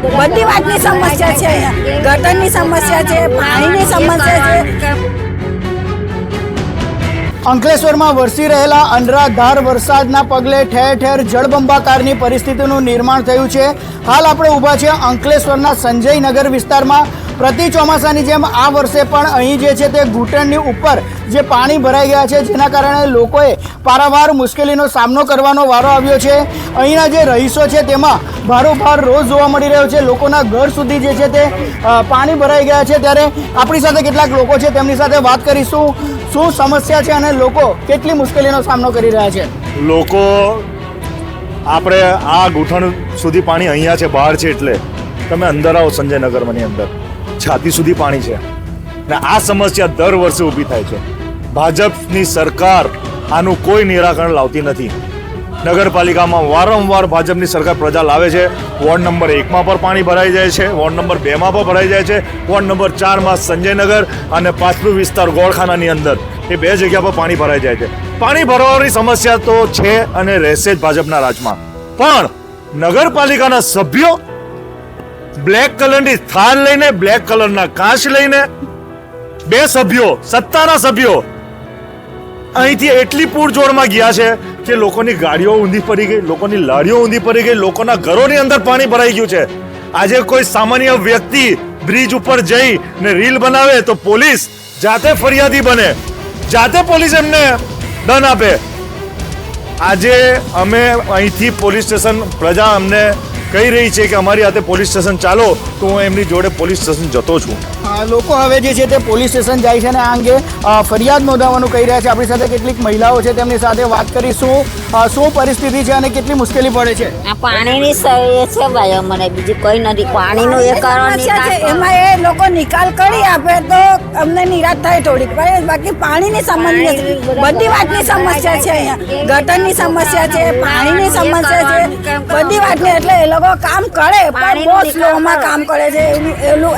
બધી વાતની સમસ્યા છે અહીંયા. ગટરની સમસ્યા છે, પાણીની સમસ્યા છે. અંકલેશ્વરમાં વરસી રહેલા અનરાધાર વરસાદના પગલે ઠેર ઠેર જળબંબાકારની પરિસ્થિતિનું નિર્માણ થયું છે. હાલ આપણે ઊભા છે અંકલેશ્વરના સંજયનગર વિસ્તારમાં. પ્રતિ ચોમાસાની જેમ આ વર્ષે પણ અહીં જે છે તે ઘૂંટણની ઉપર જે પાણી ભરાઈ ગયા છે, જેના કારણે લોકોએ પારાવાર મુશ્કેલીનો સામનો કરવાનો વારો આવ્યો છે. અહીંના જે રહીશો છે તેમાં ભારોભાર રોજ જોવા મળી રહ્યો છે. લોકોના ઘર સુધી જે છે તે પાણી ભરાઈ ગયા છે. ત્યારે આપણી સાથે કેટલાક લોકો છે, તેમની સાથે વાત કરીશું. શું સમસ્યા છે અને લોકો કેટલી મુશ્કેલીનો સામનો કરી રહ્યા છે? લોકો આપણે આ ઘૂંટણ સુધી પાણી અહીંયા છે, બહાર છે, એટલે તમે અંદર આવો સંજયનગરની અંદર છાતી સુધી પાણી છે ને આ સમસ્યા દર વર્ષે ઊભી થાય છે. ભાજપની સરકાર આનું કોઈ નિરાકરણ લાવતી નથી. નગરપાલિકામાં વારંવાર ભાજપની સરકાર પ્રજા લાવે છે. વોર્ડ નંબર 1માં પર પાણી ભરાઈ જાય છે, વોર્ડ નંબર 2માં પણ ભરાઈ જાય છે, વોર્ડ નંબર 4માં સંજયનગર અને પાછલું વિસ્તાર ગોળખાનાની અંદર એ 2 જગ્યા પર પાણી ભરાઈ જાય છે. પાણી ભરવાની સમસ્યા તો છે અને રહેશે જ ભાજપના રાજમાં. પણ નગરપાલિકાના સભ્યો બ્લેક કલરની થાર લઈને, બ્લેક કલરના કાચ લઈને 2 સભ્યો, સત્તાના સભ્યો અહીંથી એટલી પૂરજોરમાં ગયા છે કે લોકોની ગાડીઓ ઊંધી પડી ગઈ, લોકોની લારીઓ ઊંધી પડી ગઈ, લોકોના ઘરોની અંદર પાણી ભરાઈ ગયું છે. આજે કોઈ સામાન્ય વ્યક્તિ બ્રિજ ઉપર જઈ ને રીલ બનાવે તો પોલીસ જાતે ફરિયાદી બને, જાતે પોલીસ એમને દંડ આપે. આજે અમે અહીંથી પોલીસ સ્ટેશન, પ્રજા અમને કહી રહી છે કે અમારી હાથે પોલીસ સ્ટેશન ચાલો, તો હું એમની જોડે પોલીસ સ્ટેશન જતો છું. લોકો હવે જે છે તે પોલીસ સ્ટેશન જાય છે અને આ અંગે ફરિયાદ નોંધાવવાનું કહી રહ્યા છે. આપણી સાથે કેટલીક મહિલાઓ છે, તેમની સાથે વાત કરીશું. શું પરિસ્થિતિ છે અને કેટલી મુશ્કેલી પડે છે? આ પાણીની છે ભાઈ, અમને બીજું કોઈ નથી. પાણીનું એ કારણ સમસ્યા છે, એમાં એ લોકો નિકાલ કરી આપે તો અમને નિરાશ થાય થોડીક. પણ બાકી પાણીની સમસ્યા છે, બધી વાતની સમસ્યા છે અહીંયા. ગટરની સમસ્યા છે, પાણીની સમસ્યા છે, બધી વાતની. એટલે એ લોકો કામ કરે પણ બહુ સ્લોમાં કામ કરે છે.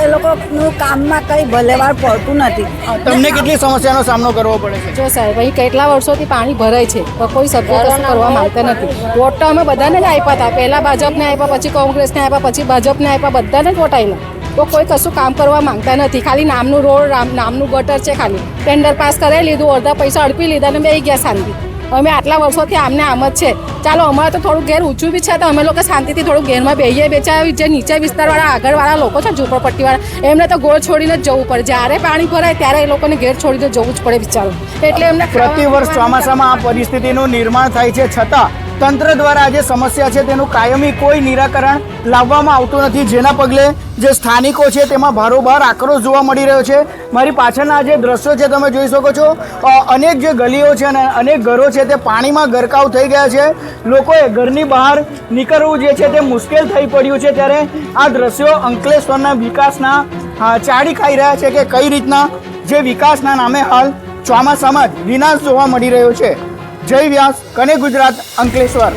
એ લોકોનું કામમાં કઈ ભલેવાર પડતું નથી. તમને કેટલી સમસ્યાનો સામનો કરવો પડે છે? જો સાહેબ, અહીં કેટલા વર્ષોથી પાણી ભરાય છે તો કોઈ સભ્ય કશું કરવા માંગતા નથી. વોટ તો અમે બધાને જ આપ્યા હતા. પહેલા ભાજપને આપ્યા, પછી કોંગ્રેસને આપ્યા, પછી ભાજપને આપ્યા, બધાને જ વોટ આપ્યા. તો કોઈ કશું કામ કરવા માંગતા નથી. ખાલી નામનું રોડ, નામનું ગટર છે. ખાલી ટેન્ડર પાસ કરાવી લીધું, અડધા પૈસા અડપી લીધા અને બેસી ગયા શાંતિ. અમે આટલા વર્ષોથી આમને આમ જ છે. ચાલો, અમારે તો થોડું ઘેર ઊંચું બી છે તો અમે લોકો શાંતિથી થોડું ઘેરમાં બેહીએ. બેચારા જે નીચે વિસ્તારવાળા, આગળવાળા લોકો છે, ઝૂંપડપટ્ટીવાળા, એમને તો ગોળ છોડીને જ જવું પડે. જ્યારે પાણી ભરાય ત્યારે એ લોકોને ઘેર છોડીને જવું જ પડે બિચારું. એટલે એમને પ્રતિવર્ષ ચોમાસામાં આ પરિસ્થિતિનું નિર્માણ થાય છે, છતાં તંત્ર દ્વારા આ જે સમસ્યા છે તેનું કાયમી કોઈ નિરાકરણ લાવવામાં આવતું નથી, જેના પગલે જે સ્થાનિકો છે તેમાં ભારોભાર આક્રોશ જોવા મળી રહ્યો છે. મારી પાછળના જે દ્રશ્યો છે તમે જોઈ શકો છો, અનેક જે ગલીઓ છે અને અનેક ઘરો છે તે પાણીમાં ગરકાવ થઈ ગયા છે. લોકોએ ઘરની બહાર નીકળવું જે છે તે મુશ્કેલ થઈ પડ્યું છે. ત્યારે આ દ્રશ્યો અંકલેશ્વરના વિકાસના ચાડી ખાઈ રહ્યા છે કે કઈ રીતના જે વિકાસના નામે હાલ ચોમાસામાં જ વિનાશ જોવા મળી રહ્યો છે. જય વ્યાસ, કને ગુજરાત, અંકલેશ્વર.